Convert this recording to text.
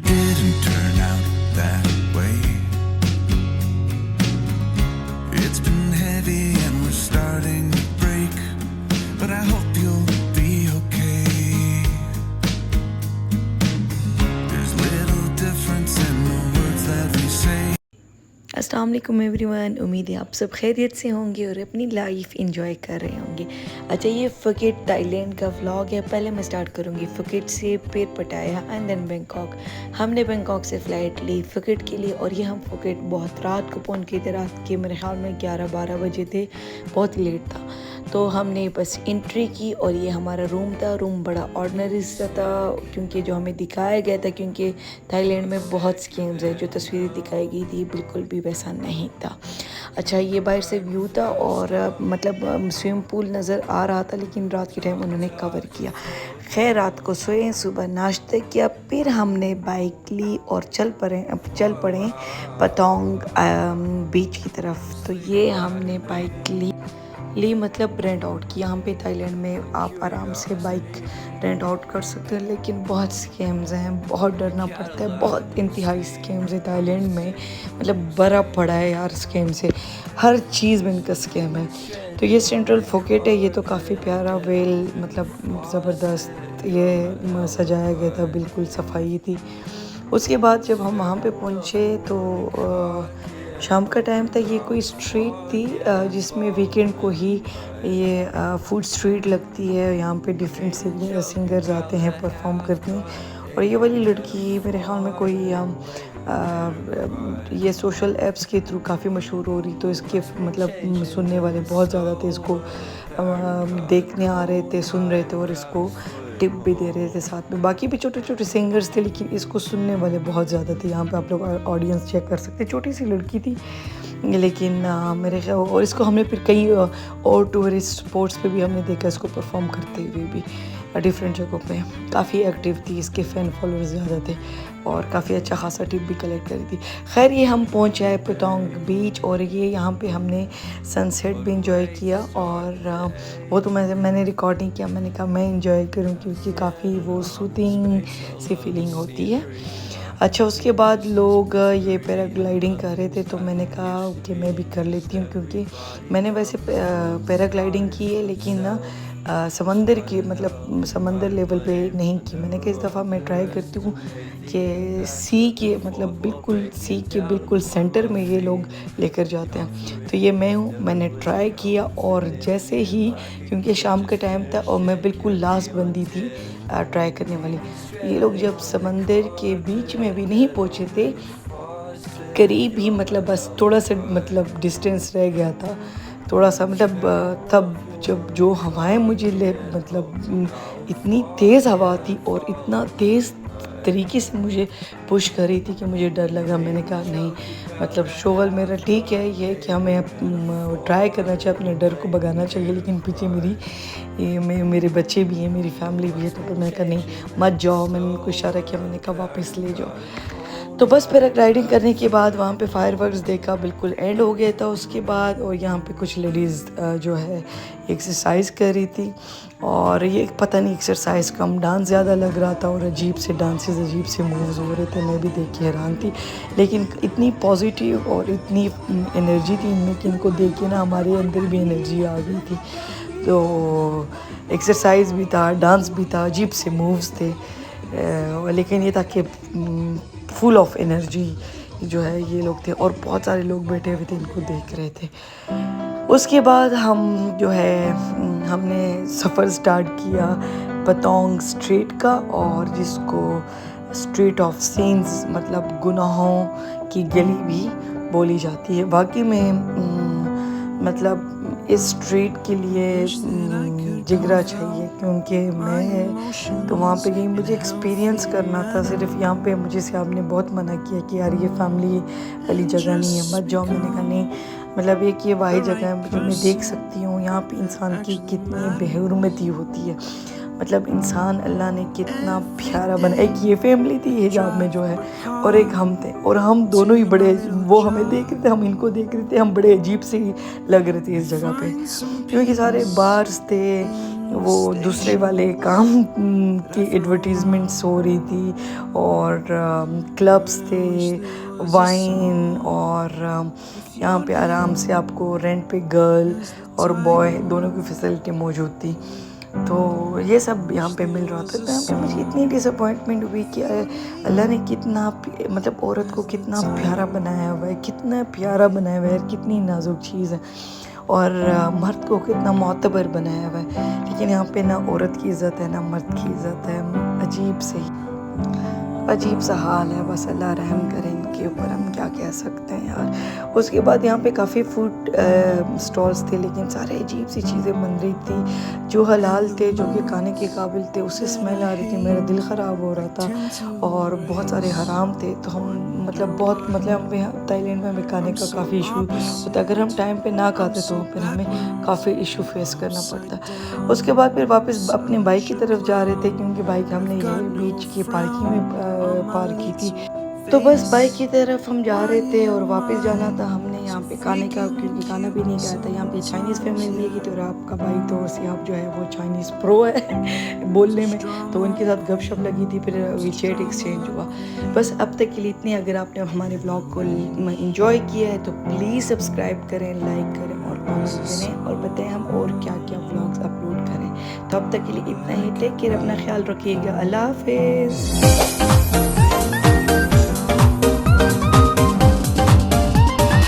didn't turn out that way. It's been heavy and we're starting to break, but I hope you'll be okay. There's little difference in the words that we say. अस्सलाम वालेकुम everyone, उम्मीद है आप सब खैरियत से होंगे और अपनी लाइफ एंजॉय कर रहे होंगे। अच्छा, ये फुकेट थाईलैंड का व्लॉग है। पहले मैं स्टार्ट करूँगी फुकेट से, फिर पटाया एंड देन बैंकॉक। हमने बैंकॉक से फ़्लाइट ली फुकेट के लिए और ये हम फुकेट बहुत रात को पहुँच गए थे। रात के मेरे ख्याल में 11-12 बजे थे, बहुत लेट था। तो हमने बस एंट्री की और ये हमारा रूम था। रूम बड़ा ऑर्डनरी सा था क्योंकि जो हमें दिखाया गया था, क्योंकि थाईलैंड में बहुत स्कीम्स है, जो तस्वीरें दिखाई गई थी बिल्कुल भी वैसा नहीं था। अच्छा, ये बाहर से व्यू था और मतलब स्विमिंग पूल नज़र आ रहा था, लेकिन रात के टाइम उन्होंने कवर किया। खैर, रात को सोए, सुबह नाश्ते किया, फिर हमने बाइक ली और चल पड़े पतोंग बीच की तरफ। तो ये हमने बाइक ली मतलब रेंट आउट की। यहाँ पे थाईलैंड में आप आराम से बाइक रेंट आउट कर सकते हैं, लेकिन बहुत स्कैम्स हैं, बहुत डरना पड़ता है, बहुत इंतहाई स्कैम्स है थाईलैंड में। मतलब बड़ा पड़ा है यार स्कैम से, हर चीज़ में इनका स्कैम है। तो ये सेंट्रल फुकेट है, ये तो काफ़ी प्यारा वेल मतलब ज़बरदस्त ये सजाया गया था, बिल्कुल सफाई थी। उसके बाद जब हम वहाँ पे पहुँचे तो शाम का टाइम था। ये कोई स्ट्रीट थी जिसमें वीकेंड को ही ये फूड स्ट्रीट लगती है। यहाँ पे डिफरेंट सिंगर्स आते हैं, परफॉर्म करते हैं। और ये वाली लड़की मेरे ख्याल में कोई ये सोशल एप्स के थ्रू काफ़ी मशहूर हो रही, तो इसके मतलब सुनने वाले बहुत ज़्यादा थे। इसको देखने आ रहे थे, सुन रहे थे और इसको टिप भी दे रहे थे साथ में। बाकी भी छोटे छोटे सिंगर्स थे, लेकिन इसको सुनने वाले बहुत ज़्यादा थे। यहाँ पे आप लोग ऑडियंस चेक कर सकते हैं, छोटी सी लड़की थी, लेकिन मेरे ख्याल और इसको हमने फिर कई और टूरिस्ट स्पॉट्स पे भी हमने देखा इसको परफॉर्म करते हुए भी डिफरेंट जगहों पे। काफ़ी एक्टिव थी, इसके फ़ैन फॉलोअर्स ज़्यादा थे और काफ़ी अच्छा खासा टिप भी कलेक्ट करी थी। खैर, ये हम पहुँच आए पतोंग बीच और ये यहाँ पे हमने सनसेट भी इंजॉय किया। और वो तो मैंने रिकॉर्ड नहीं किया, मैंने कहा मैं इंजॉय करूँ क्योंकि काफ़ी वो सूथिंग सी फीलिंग होती है। अच्छा, उसके बाद लोग ये पैराग्लाइडिंग कर रहे थे, तो मैंने कहा कि मैं भी कर लेती हूँ, क्योंकि मैंने वैसे पैराग्लाइडिंग की है, लेकिन ना समंदर की मतलब समंदर लेवल पे नहीं की। मैंने कहा इस दफ़ा मैं ट्राई करती हूँ कि सी के बिल्कुल सेंटर में ये लोग लेकर जाते हैं। तो ये मैं हूँ, मैंने ट्राई किया और जैसे ही, क्योंकि शाम का टाइम था और मैं बिल्कुल लास्ट बंदी थी ट्राई करने वाली, ये लोग जब समंदर के बीच में भी नहीं पहुँचे थे, करीब ही मतलब बस थोड़ा सा मतलब डिस्टेंस रह गया था, थोड़ा सा मतलब तब जब जो हवाएं मुझे मतलब इतनी तेज़ हवा थी और इतना तेज़ तरीके से मुझे पुश कर रही थी कि मुझे डर लगा। मैंने कहा नहीं, मतलब शोगल मेरा ठीक है, ये कि हमें ट्राई करना चाहिए, अपने डर को भगाना चाहिए, लेकिन पीछे मेरे बच्चे भी हैं, मेरी फैमिली भी है। तो मैंने कहा नहीं मत जाओ, मैंने उनको इशारा किया, मैंने कहा वापस ले जाओ। तो बस पैराग्लाइडिंग करने के बाद वहाँ पे फायरवर्क्स देखा, बिल्कुल एंड हो गया था उसके बाद। और यहाँ पे कुछ लेडीज़ जो है एक्सरसाइज कर रही थी, और ये पता नहीं एक्सरसाइज कम डांस ज़्यादा लग रहा था, और अजीब से डांसेस, अजीब से मूव्स हो रहे थे। मैं भी देख के हैरान थी, लेकिन इतनी पॉजिटिव और इतनी एनर्जी थी इनमें कि इनको देख के ना हमारे अंदर भी एनर्जी आ गई थी। तो एक्सरसाइज भी था, डांस भी था, अजीब से मूव्स थे, लेकिन ये था कि फुल ऑफ एनर्जी जो है ये लोग थे, और बहुत सारे लोग बैठे हुए थे इनको देख रहे थे। उसके बाद हम जो है हमने सफ़र स्टार्ट किया पतोंग स्ट्रीट का, और जिसको स्ट्रीट ऑफ सिंस मतलब गुनाहों की गली भी बोली जाती है। वाकई में मतलब इस स्ट्रीट के लिए जिगरा चाहिए, क्योंकि मैं तो वहाँ पे गई, मुझे एक्सपीरियंस करना था सिर्फ। यहाँ पे मुझे साहब ने बहुत मना किया कि यार ये फैमिली वाली जगह नहीं है, मत जाओ। मैंने कहा नहीं, मतलब एक ये वाही जगह है जो मैं देख सकती हूँ। यहाँ पे इंसान की कितनी बेहुरमती होती है, मतलब इंसान अल्लाह ने कितना प्यारा बना। एक ये फैमिली थी हिजाब में जो है, और एक हम थे, और हम दोनों ही बड़े, वो हमें देख रहे थे, हम इनको देख रहे थे, हम बड़े अजीब से ही लग रहे थे इस जगह पे, क्योंकि सारे बार्स थे, वो दूसरे वाले काम की एडवर्टीज़मेंट्स हो रही थी और क्लब्स थे, वाइन और यहाँ पे आराम से आपको रेंट पे गर्ल और बॉय दोनों की फैसिलिटी मौजूद थी। तो ये सब यहाँ पे मिल रहा था। तो यहाँ पे मुझे इतनी डिसअपॉइंटमेंट हुई कि अल्लाह ने कितना मतलब औरत को कितना प्यारा बनाया हुआ है, कितना प्यारा बनाया हुआ है, कितनी नाजुक चीज़ है और मर्द को कितना मोतबर बनाया हुआ है। लेकिन यहाँ पे ना औरत की इज़्ज़त है ना मर्द की इज़्ज़त है। अजीब सा हाल है। बस अल्लाह रहम करें इनके ऊपर, हम क्या कह सकते हैं यार। उसके बाद यहाँ पे काफ़ी फूड स्टॉल्स थे, लेकिन सारे अजीब सी चीज़ें बन रही थी। जो हलाल थे, जो कि खाने के काबिल थे, उससे स्मेल आ रही थी, मेरा दिल ख़राब हो रहा था। और बहुत सारे हराम थे। तो हम हमें थाईलैंड में हमें खाने का काफ़ी इशू होता। अगर हम टाइम पे ना खाते तो फिर हमें काफ़ी इशू फेस करना पड़ता। उसके बाद फिर वापस अपने बाइक की तरफ जा रहे थे, क्योंकि बाइक हमने ये बीच की पार्किंग में पार्क की थी। तो बस बाइक की तरफ हम जा रहे थे और वापस जाना था हमने यहाँ पे खाने का, क्योंकि खाना भी नहीं खाया था। यहाँ पे चाइनीज़ फैमिली मिलेगी तो आपका भाई तो सियाब जो है वो चाइनीज़ प्रो है बोलने में। तो उनके साथ गपशप लगी थी, फिर वीचैट एक्सचेंज हुआ। बस अब तक के लिए इतनी। अगर आपने हमारे ब्लॉग को इंजॉय किया है तो प्लीज़ सब्सक्राइब करें, लाइक करें और कमेंट करें और बताएं हम और क्या क्या व्लॉग्स अपलोड करें। तो अब तक के लिए इतना ही। टेक केयर, अपना ख्याल रखिएगा। अल्लाह हाफिज़।